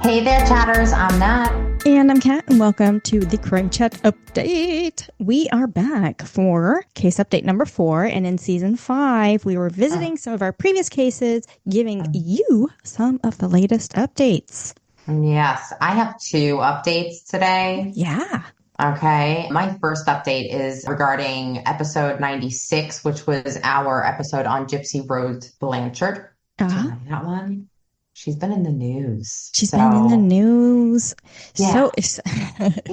Hey there, chatters. I'm Nat. And I'm Kat, and welcome to the CrimeChat update. We are back for case update number 4, and in season 5, we were visiting some of our previous cases, giving you some of the latest updates. Yes, I have 2 updates today. Yeah. Okay. My first update is regarding episode 96, which was our episode on Gypsy Rose Blanchard. Do you remember that one? She's been in the news. She's been in the news. Yeah. So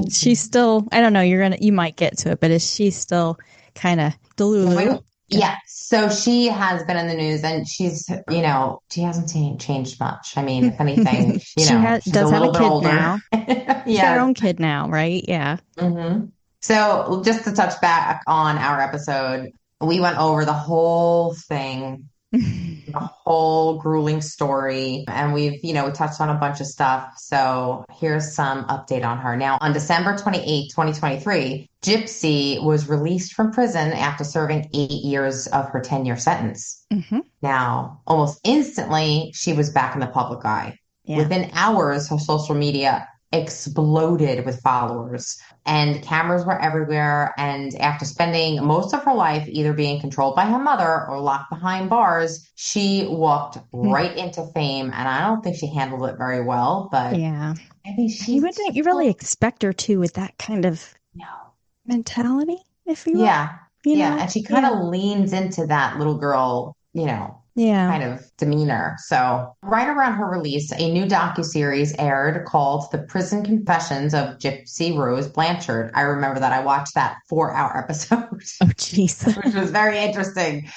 she's still, I don't know, you might get to it, but is she still kind of delulu? Yeah. So she has been in the news, and she's, she hasn't changed much. I mean, if anything, she's does a have little a bit kid older. now. She's got her own kid now, right? Yeah. Mm-hmm. So just to touch back on our episode, we went over the whole thing, the whole grueling story, and we touched on a bunch of stuff. So here's some update on her. Now, on December 28, 2023, Gypsy was released from prison after serving 8 years of her 10-year sentence. Mm-hmm. Now, almost instantly, she was back in the public eye. Yeah. Within hours, her social media exploded with followers, and cameras were everywhere. And after spending most of her life either being controlled by her mother or locked behind bars, she walked right into fame, and I don't think she handled it very well. But yeah, I mean, you really expect her to with that kind of mentality, if you will. Yeah, and she kind of leans into that little girl, kind of demeanor. So right around her release, a new docuseries aired called The Prison Confessions of Gypsy Rose Blanchard. I remember that. I watched that 4-hour episode. Oh, jeez. Which was very interesting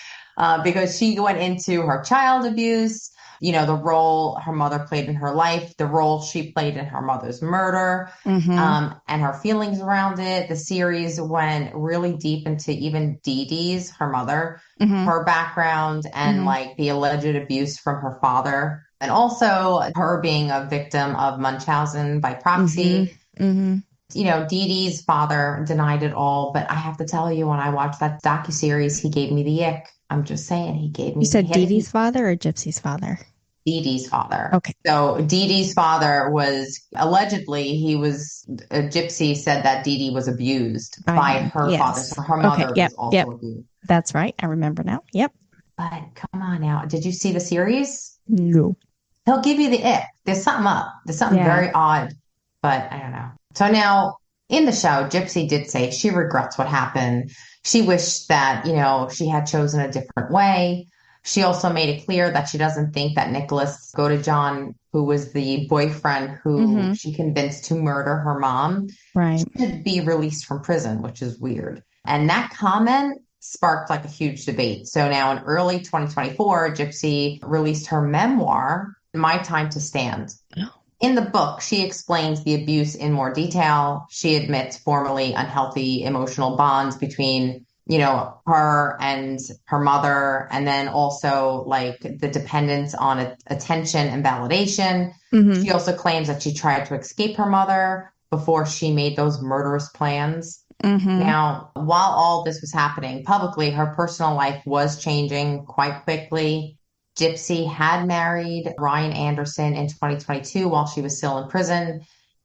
because she went into her child abuse, the role her mother played in her life, the role she played in her mother's murder, and her feelings around it. The series went really deep into even Dee Dee's, her mother, her background, and like the alleged abuse from her father, and also her being a victim of Munchausen by proxy. Dee Dee's father denied it all, but I have to tell you, when I watched that docuseries, he gave me the ick. I'm just saying, he gave me. You said Dee Dee's father or Gypsy's father? Dee Dee's father. Okay. So Dee Dee's father was allegedly, Gypsy said that Dee Dee was abused by her father. So her mother was also abused. That's right. I remember now. Yep. But come on now. Did you see the series? No. He'll give you the ick. There's something up. There's something very odd, but I don't know. So now in the show, Gypsy did say she regrets what happened. She wished that, she had chosen a different way. She also made it clear that she doesn't think that Nicholas Godejohn, who was the boyfriend who she convinced to murder her mom, should be released from prison, which is weird. And that comment sparked like a huge debate. So now in early 2024, Gypsy released her memoir, My Time to Stand. Oh. In the book, she explains the abuse in more detail. She admits formerly unhealthy emotional bonds between her and her mother, and then also like the dependence on attention and validation. She also claims that she tried to escape her mother before she made those murderous plans. Now, while all this was happening publicly, her personal life was changing quite quickly. Gypsy had married Ryan Anderson in 2022 while she was still in prison.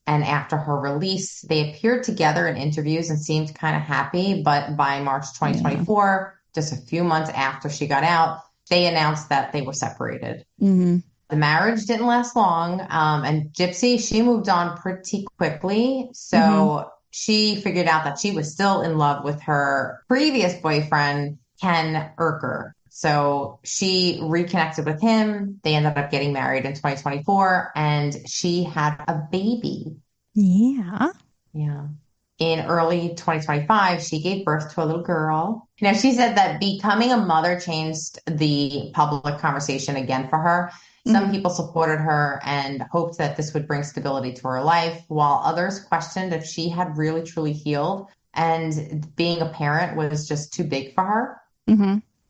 And after her release, they appeared together in interviews and seemed kind of happy. But by March 2024, just a few months after she got out, they announced that they were separated. The marriage didn't last long. And Gypsy, she moved on pretty quickly. So she figured out that she was still in love with her previous boyfriend, Ken Erker. So she reconnected with him. They ended up getting married in 2024, and she had a baby. Yeah. In early 2025, she gave birth to a little girl. Now, she said that becoming a mother changed the public conversation again for her. Some people supported her and hoped that this would bring stability to her life, while others questioned if she had really, truly healed, and being a parent was just too big for her.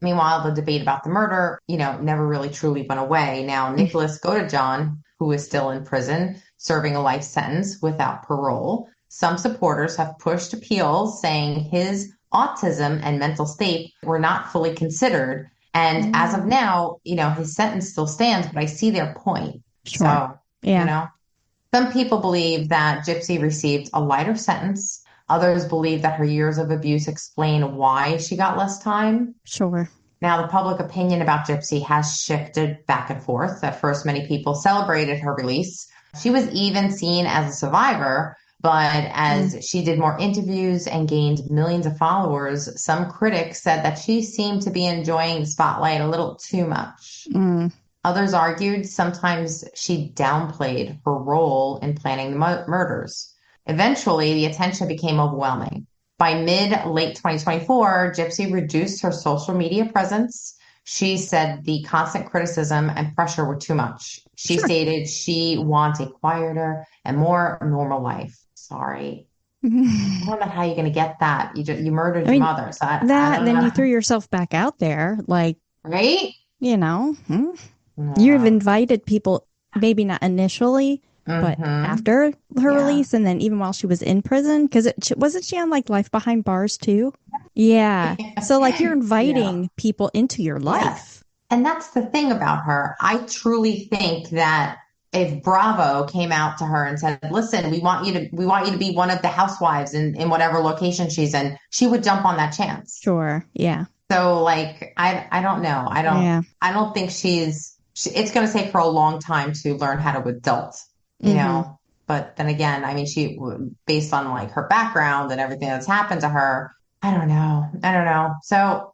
Meanwhile, the debate about the murder, never really truly went away. Now, Nicholas Godejohn, who is still in prison, serving a life sentence without parole. Some supporters have pushed appeals saying his autism and mental state were not fully considered. And as of now, his sentence still stands, but I see their point. Sure. So, Some people believe that Gypsy received a lighter sentence. Others believe that her years of abuse explain why she got less time. Sure. Now, the public opinion about Gypsy has shifted back and forth. At first, many people celebrated her release. She was even seen as a survivor, but as she did more interviews and gained millions of followers, some critics said that she seemed to be enjoying the spotlight a little too much. Others argued sometimes she downplayed her role in planning the murders. Eventually, the attention became overwhelming. By mid-late 2024, Gypsy reduced her social media presence. She said the constant criticism and pressure were too much. She stated she wants a quieter and more normal life. Sorry. I don't know how you're going to get that. You murdered your mother. So I don't then know. you threw yourself back out there. Like, right? You know, you've invited people, maybe not initially, but after her release, and then even while she was in prison, because wasn't she on like Life Behind Bars too? Yeah. So like you're inviting people into your life. Yes. And that's the thing about her. I truly think that if Bravo came out to her and said, listen, we want you to be one of the housewives in whatever location she's in, she would jump on that chance. Sure. Yeah. So like, I don't know. I don't think it's going to take her a long time to learn how to adult, you know? But then again, I mean, she, based on like her background and everything that's happened to her, I don't know. So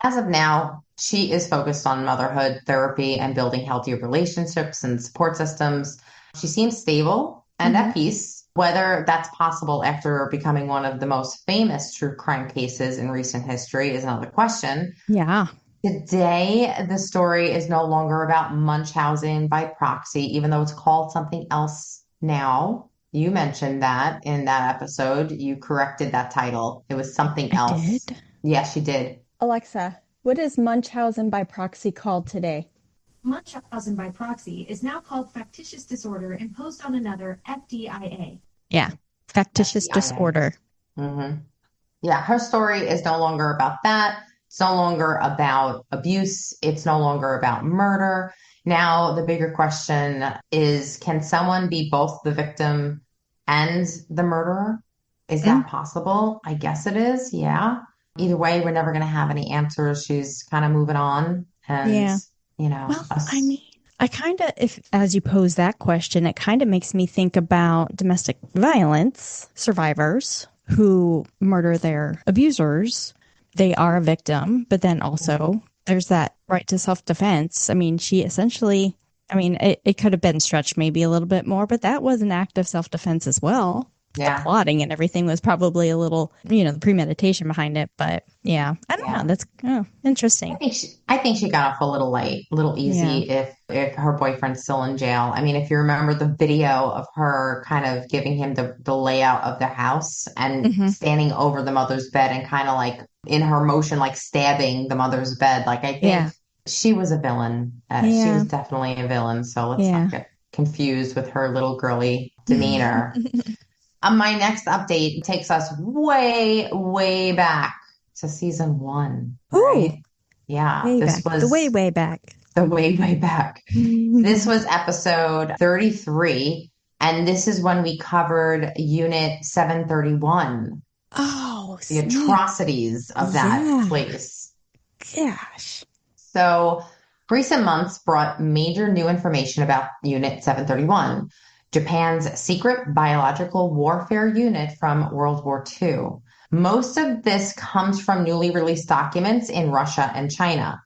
as of now, she is focused on motherhood, therapy, and building healthier relationships and support systems. She seems stable and at peace. Whether that's possible after becoming one of the most famous true crime cases in recent history is another question. Yeah. Today, the story is no longer about Munchausen by proxy, even though it's called something else now. You mentioned that in that episode. You corrected that title. It was something else. I did? Yes, you did. Alexa, what is Munchausen by proxy called today? Munchausen by proxy is now called factitious disorder imposed on another, FDIA. Yeah, factitious disorder. Yeah, her story is no longer about that. It's no longer about abuse. It's no longer about murder. Now, the bigger question is, can someone be both the victim and the murderer? Is that possible? I guess it is. Yeah. Either way, we're never going to have any answers. She's kind of moving on. And, you know. Well, I mean, I kind of, as you pose that question, it kind of makes me think about domestic violence survivors who murder their abusers. They are a victim, but then also there's that right to self-defense. I mean, she essentially, it could have been stretched maybe a little bit more, but that was an act of self-defense as well. Yeah. The plotting and everything was probably a little, the premeditation behind it. But yeah, I don't know. That's interesting. I think she got off a little light, a little easy if her boyfriend's still in jail. I mean, if you remember the video of her kind of giving him the layout of the house and standing over the mother's bed and kind of like in her motion, like stabbing the mother's bed. Like I think she was a villain. She was definitely a villain. So let's not get confused with her little girly demeanor. My next update takes us way, way back to season 1. Right? Ooh, yeah. Was the way, way back. The way, way back. This was episode 33. And this is when we covered Unit 731. Oh, the atrocities of that place. Gosh. So recent months brought major new information about Unit 731. Japan's secret biological warfare unit from World War II. Most of this comes from newly released documents in Russia and China.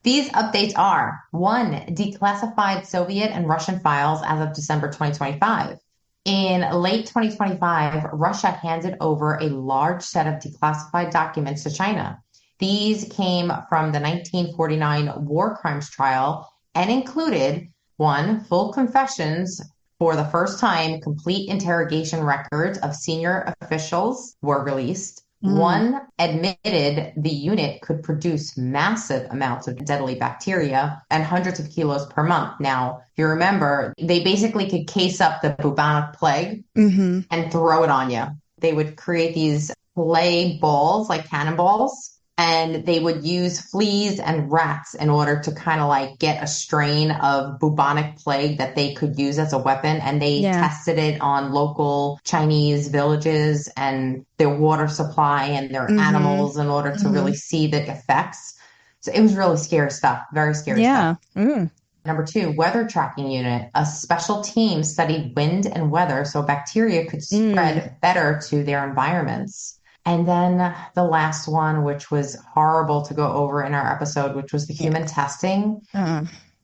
These updates are 1. Declassified Soviet and Russian files as of December 2025. In late 2025, Russia handed over a large set of declassified documents to China. These came from the 1949 war crimes trial and included 1. Full confessions. For the first time, complete interrogation records of senior officials were released. 1 admitted the unit could produce massive amounts of deadly bacteria and hundreds of kilos per month. Now, if you remember, they basically could case up the bubonic plague and throw it on you. They would create these clay balls, like cannonballs, And they would use fleas and rats in order to kind of like get a strain of bubonic plague that they could use as a weapon. And they tested it on local Chinese villages and their water supply and their animals in order to really see the effects. So it was really scary stuff, very scary stuff. Number 2, weather tracking unit. A special team studied wind and weather so bacteria could spread better to their environments. And then the last one, which was horrible to go over in our episode, which was the human testing.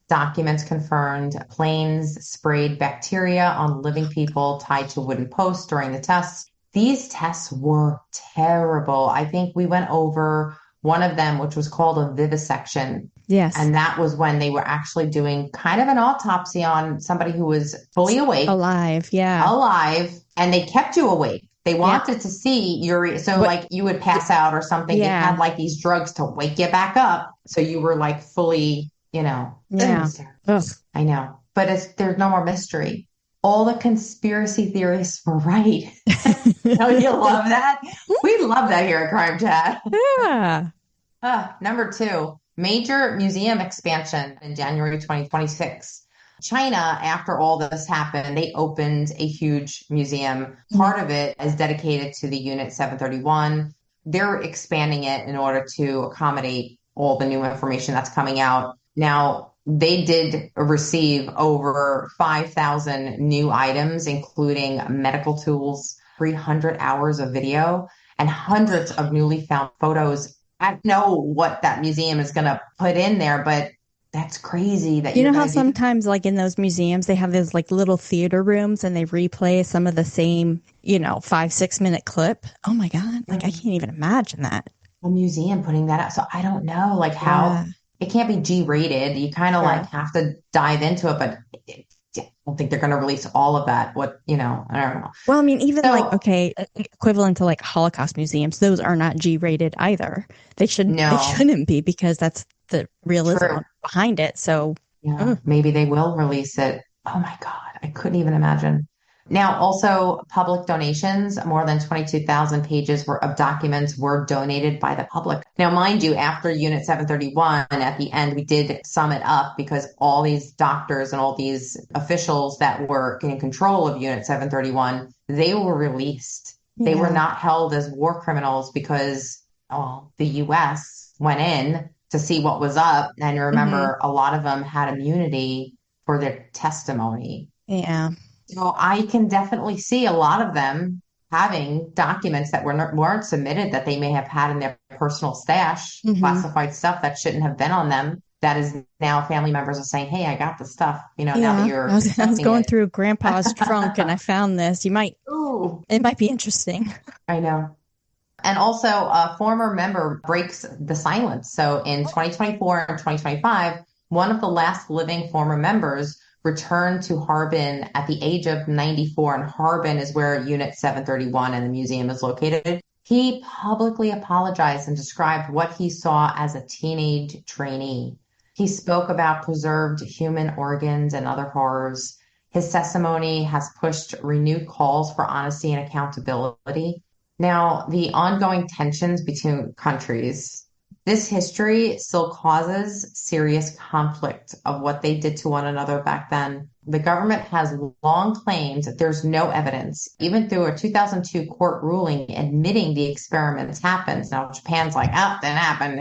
Documents confirmed planes sprayed bacteria on living people tied to wooden posts during the tests. These tests were terrible. I think we went over one of them, which was called a vivisection. Yes. And that was when they were actually doing kind of an autopsy on somebody who was fully awake. Alive, yeah. Alive. And they kept you awake. They wanted to see your, so like you would pass out or something. They had like these drugs to wake you back up. So you were like fully, you know. Yeah. I know. But there's no more mystery. All the conspiracy theorists were right. Don't you love that? We love that here at Crime Chat. Yeah. Number 2, major museum expansion in January 2026. China, after all this happened, they opened a huge museum. Part of it is dedicated to the Unit 731. They're expanding it in order to accommodate all the new information that's coming out. Now, they did receive over 5,000 new items, including medical tools, 300 hours of video, and hundreds of newly found photos. I don't know what that museum is going to put in there, but that's crazy. That you know how sometimes like in those museums, they have those like little theater rooms and they replay some of the same, 5-6 minute clip. Oh my God. Like I can't even imagine that. A museum putting that out. So I don't know like how it can't be G-rated. You kind of like have to dive into it, but I don't think they're going to release all of that. I don't know. Well, I mean, even equivalent to like Holocaust museums, those are not G-rated either. They shouldn't be because that's the realism behind it. So maybe they will release it. Oh my God, I couldn't even imagine. Now, also public donations, more than 22,000 pages of documents were donated by the public. Now, mind you, after Unit 731, at the end, we did sum it up because all these doctors and all these officials that were in control of Unit 731, they were released. They were not held as war criminals because the U.S. went in to see what was up. And remember, a lot of them had immunity for their testimony. Yeah. So I can definitely see a lot of them having documents that weren't submitted that they may have had in their personal stash, classified stuff that shouldn't have been on them. That is now family members are saying, hey, I got the stuff, now that you're I was going through grandpa's trunk and I found this. It might be interesting. I know. And also a former member breaks the silence. So in 2024 and 2025, one of the last living former members returned to Harbin at the age of 94. And Harbin is where Unit 731 and the museum is located. He publicly apologized and described what he saw as a teenage trainee. He spoke about preserved human organs and other horrors. His testimony has pushed renewed calls for honesty and accountability. Now, the ongoing tensions between countries, this history still causes serious conflict of what they did to one another back then. The government has long claimed that there's no evidence, even through a 2002 court ruling admitting the experiments happened. Now, Japan's like, that happened,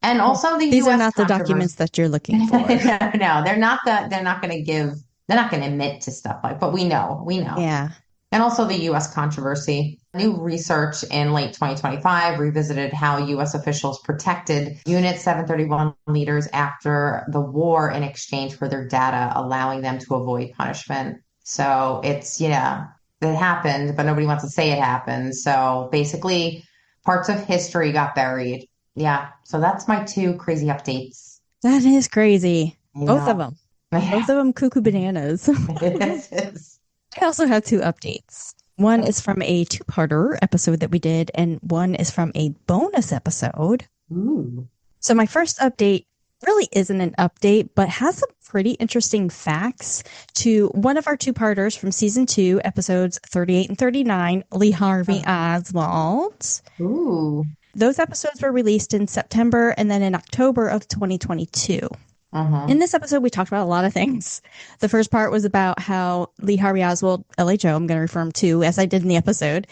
And also these are not the documents that you're looking for. No, they're not going to admit to stuff but we know. Yeah. And also the U.S. controversy. New research in late 2025 revisited how U.S. officials protected Unit 731 leaders after the war in exchange for their data, allowing them to avoid punishment. So it happened, but nobody wants to say it happened. So basically, parts of history got buried. Yeah. So that's my 2 crazy updates. That is crazy. Both of them. Both of them cuckoo bananas. I also have 2 updates. One is from a 2-parter episode that we did, and one is from a bonus episode. Ooh. So my first update really isn't an update, but has some pretty interesting facts to one of our 2-parters from season 2, episodes 38 and 39, Lee Harvey Oswald. Ooh. Those episodes were released in September and then in October of 2022. In this episode, we talked about a lot of things. The first part was about how Lee Harvey Oswald, LHO, I'm going to refer him to, as I did in the episode,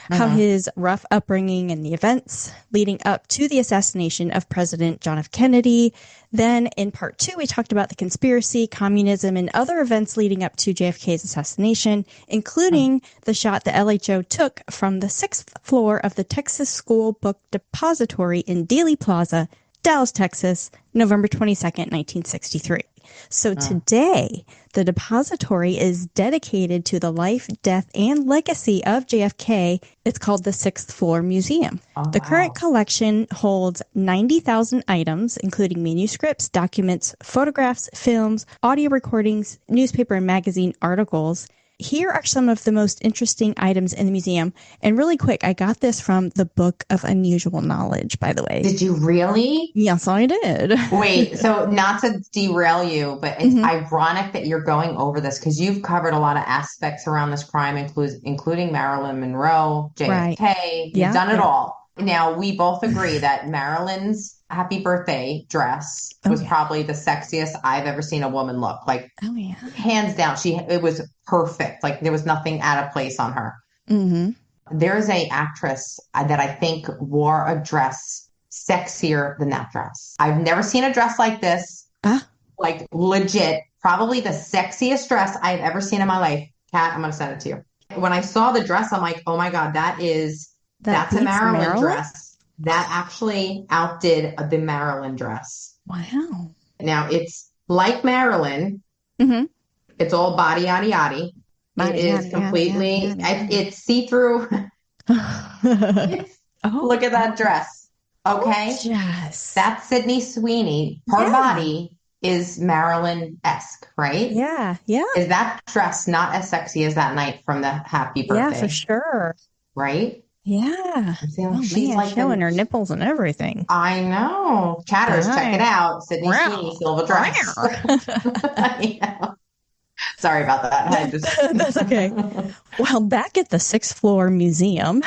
how his rough upbringing and the events leading up to the assassination of President John F. Kennedy. Then in part 2, we talked about the conspiracy, communism, and other events leading up to JFK's assassination, including the shot the LHO took from the 6th floor of the Texas School Book Depository in Dealey Plaza, Dallas, Texas, November 22nd, 1963. So today, the depository is dedicated to the life, death, and legacy of JFK. It's called the 6th Floor Museum. The current collection holds 90,000 items, including manuscripts, documents, photographs, films, audio recordings, newspaper and magazine articles. Here are some of the most interesting items in the museum. And really quick, I got this from the Book of Unusual Knowledge, by the way. Did you really? Yes, I did. Wait, so not to derail you, but it's ironic that you're going over this because you've covered a lot of aspects around this crime, including Marilyn Monroe, JFK. Right. You've done it all. Now, we both agree that Marilyn's happy birthday dress was probably the sexiest I've ever seen a woman look. Like, hands down, it was perfect. Like, there was nothing out of place on her. There's a actress that I think wore a dress sexier than that dress. I've never seen a dress like this. Like, legit, probably the sexiest dress I've ever seen in my life. Kat, I'm going to send it to you. When I saw the dress, I'm like, oh my God, that's a Marilyn dress. That actually outdid the Marilyn dress. Wow. Now, it's like Marilyn. It's all body, yaddy, yaddy. It is completely, it's see-through. Look at that dress. Okay? Yes. That's Sydney Sweeney. Her body is Marilyn-esque, right? Yeah. Is that dress not as sexy as that night from the happy birthday? Yeah, for sure. Right? Yeah. She's like showing her nipples and everything. I know. Chatters, check it out. Sydney Sweeney, silver dress. I know. Sorry about that. That's okay. Well, back at the 6th Floor Museum,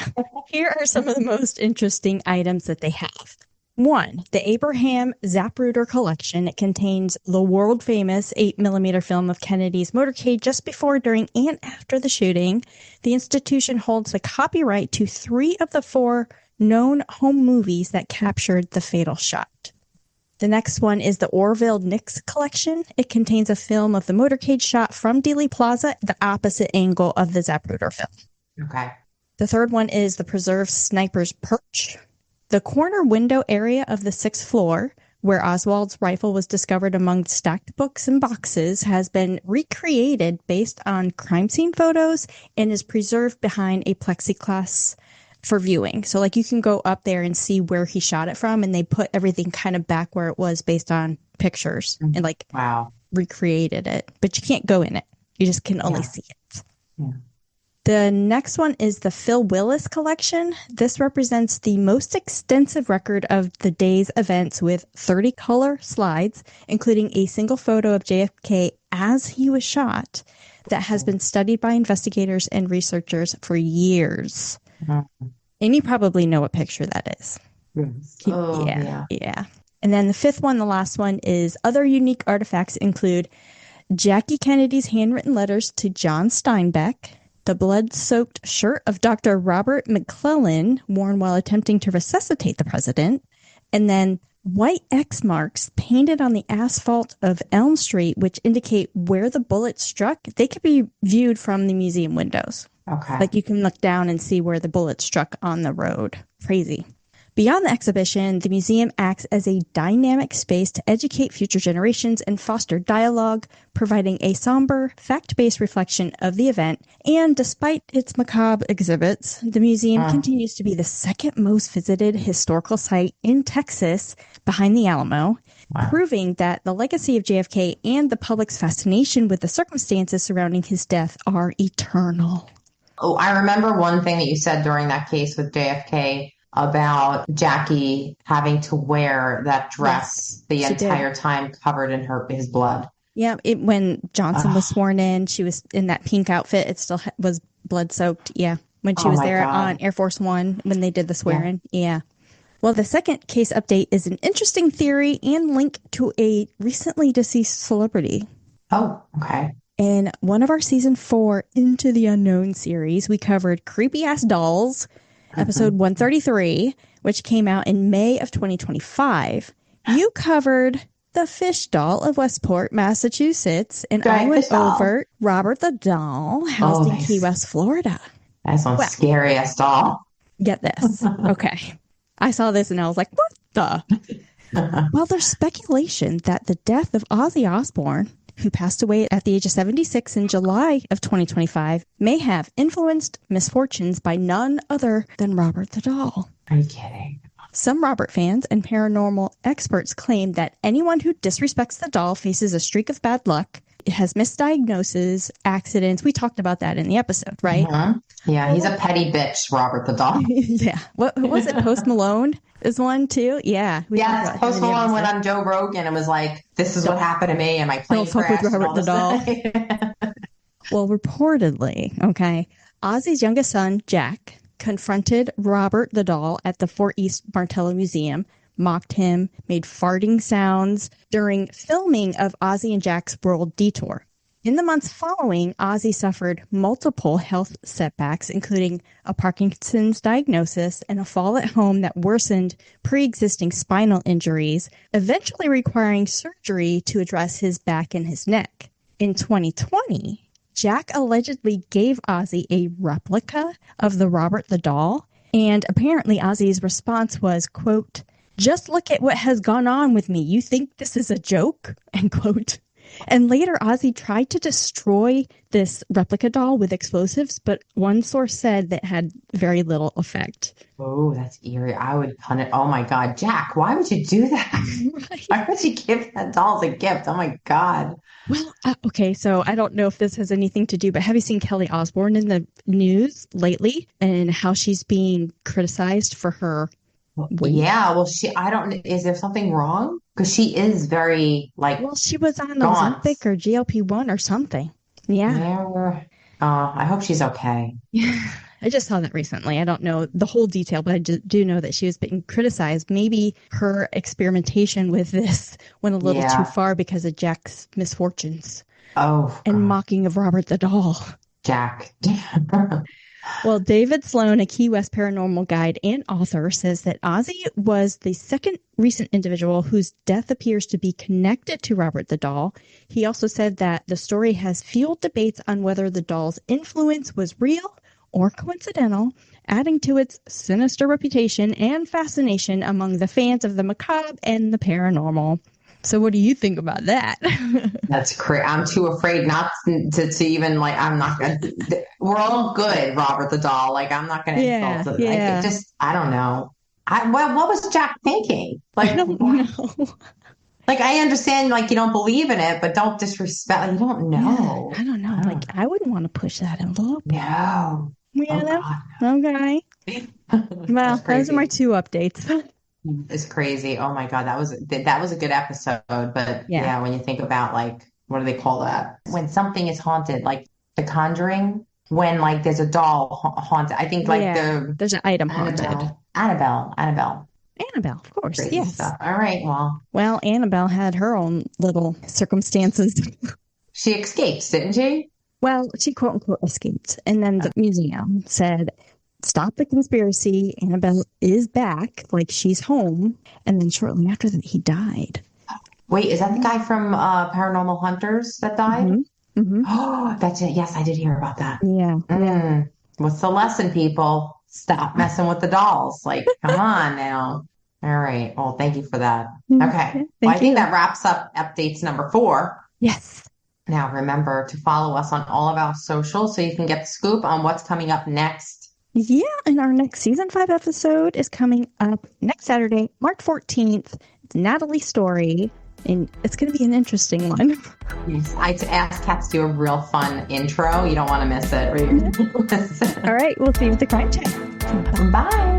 here are some of the most interesting items that they have. 1, the Abraham Zapruder collection. It contains the world-famous 8mm film of Kennedy's motorcade just before, during, and after the shooting. The institution holds the copyright to 3 of the 4 known home movies that captured the fatal shot. The next one is the Orville Nix collection. It contains a film of the motorcade shot from Dealey Plaza, the opposite angle of the Zapruder film. Okay. The third one is the preserved Sniper's Perch. The corner window area of the 6th floor, where Oswald's rifle was discovered among stacked books and boxes, has been recreated based on crime scene photos and is preserved behind a plexiglass for viewing. So, like, you can go up there and see where he shot it from, and they put everything kind of back where it was based on pictures and, like, recreated it. But you can't go in it. You just can only see it. Yeah. The next one is the Phil Willis collection. This represents the most extensive record of the day's events with 30 color slides, including a single photo of JFK as he was shot that has been studied by investigators and researchers for years. And you probably know what picture that is. Yeah. And then the fifth one, the last one, is other unique artifacts include Jackie Kennedy's handwritten letters to John Steinbeck, the blood-soaked shirt of Dr. Robert McClellan worn while attempting to resuscitate the president, and then white X marks painted on the asphalt of Elm Street, which indicate where the bullet struck. They could be viewed from the museum windows. Okay. Like, you can look down and see where the bullet struck on the road. Crazy. Beyond the exhibition, the museum acts as a dynamic space to educate future generations and foster dialogue, providing a somber, fact-based reflection of the event. And despite its macabre exhibits, the museum continues to be the second most visited historical site in Texas, behind the Alamo, proving that the legacy of JFK and the public's fascination with the circumstances surrounding his death are eternal. Oh, I remember one thing that you said during that case with JFK about Jackie having to wear that dress the entire time covered in his blood. Yeah, when Johnson was sworn in, she was in that pink outfit. It still was blood soaked. Yeah, when she was there on Air Force One when they did the swearing. Yeah. Well, the second case update is an interesting theory and link to a recently deceased celebrity. Oh, okay. In one of our season 4 Into the Unknown series, we covered Creepy Ass Dolls, episode 133, which came out in May of 2025. You covered the Fish Doll of Westport, Massachusetts, and I went over Robert the Doll, housed in Key West, Florida. That's one scary-ass doll. Get this. Okay. I saw this and I was like, what the? Well, there's speculation that the death of Ozzy Osbourne, who passed away at the age of 76 in July of 2025, may have influenced misfortunes by none other than Robert the Doll. Are you kidding? Some Robert fans and paranormal experts claim that anyone who disrespects the doll faces a streak of bad luck. It has misdiagnoses, accidents. We talked about that in the episode, right? Yeah, he's a petty bitch, Robert the Doll. Yeah. What was it? Post Malone is one too? Yeah. Yeah, Post Malone went on Joe Rogan and was like, this is what happened to me and my plane crashed. Don't fuck with Robert the Doll. Well, reportedly, okay, Ozzy's youngest son, Jack, confronted Robert the Doll at the Fort East Martello Museum, mocked him, made farting sounds during filming of Ozzy and Jack's World Detour. In the months following, Ozzy suffered multiple health setbacks, including a Parkinson's diagnosis and a fall at home that worsened pre-existing spinal injuries, eventually requiring surgery to address his back and his neck. In 2020, Jack allegedly gave Ozzy a replica of the Robert the Doll, and apparently Ozzy's response was, quote, "Just look at what has gone on with me. You think this is a joke?" End quote. And later, Ozzy tried to destroy this replica doll with explosives, but one source said that had very little effect. Oh, that's eerie. I would punish. Oh my God, Jack, why would you do that? Right. Why would you give that doll as a gift? Oh my God. Well, okay, so I don't know if this has anything to do, but have you seen Kelly Osbourne in the news lately and how she's being criticized for her weight? Yeah, well, is there something wrong? Because she is very, well, she was on Ozempic or GLP-1 or something. Yeah. I hope she's okay. Yeah. I just saw that recently. I don't know the whole detail, but I do know that she was being criticized. Maybe her experimentation with this went a little too far because of Jack's misfortunes. Oh. And mocking of Robert the Doll. Jack. Well, David Sloan, a Key West paranormal guide and author, says that Ozzy was the second recent individual whose death appears to be connected to Robert the Doll. He also said that the story has fueled debates on whether the doll's influence was real or coincidental, adding to its sinister reputation and fascination among the fans of the macabre and the paranormal. So what do you think about that? That's crazy. I'm too afraid not to even, I'm not going to. We're all good, Robert the Doll. I'm not going to insult it. Yeah. I don't know. What was Jack thinking? I don't know. I understand, you don't believe in it, but don't disrespect. You don't know. Yeah, I don't know. I wouldn't want to push that envelope. No. Yeah, okay. Well, those are my 2 updates. It's crazy. Oh my God, that was a good episode. But yeah, when you think about what do they call that? When something is haunted, like The Conjuring, when there's a doll haunted. I think there's an item haunted. Annabelle, of course. Crazy yes. Stuff. All right. Well, Annabelle had her own little circumstances. She escaped, didn't she? Well, she quote unquote escaped, and then the museum said, "Stop the conspiracy. Annabelle is back. She's home." And then shortly after that, he died. Wait, is that the guy from Paranormal Hunters that died? Mm-hmm. Mm-hmm. Oh, that's it. Yes, I did hear about that. Yeah. What's the lesson, people? Stop messing with the dolls. Come on now. All right. Well, thank you for that. Okay. Well, I think that wraps up updates number 4. Yes. Now, remember to follow us on all of our socials so you can get the scoop on what's coming up next. Yeah, and our next season 5 episode is coming up next Saturday, March 14th. It's Natalie's story, and it's going to be an interesting one. Yes, I asked Kat to do a real fun intro. You don't want to miss it. All right, we'll see you at the Crime Chat. Bye.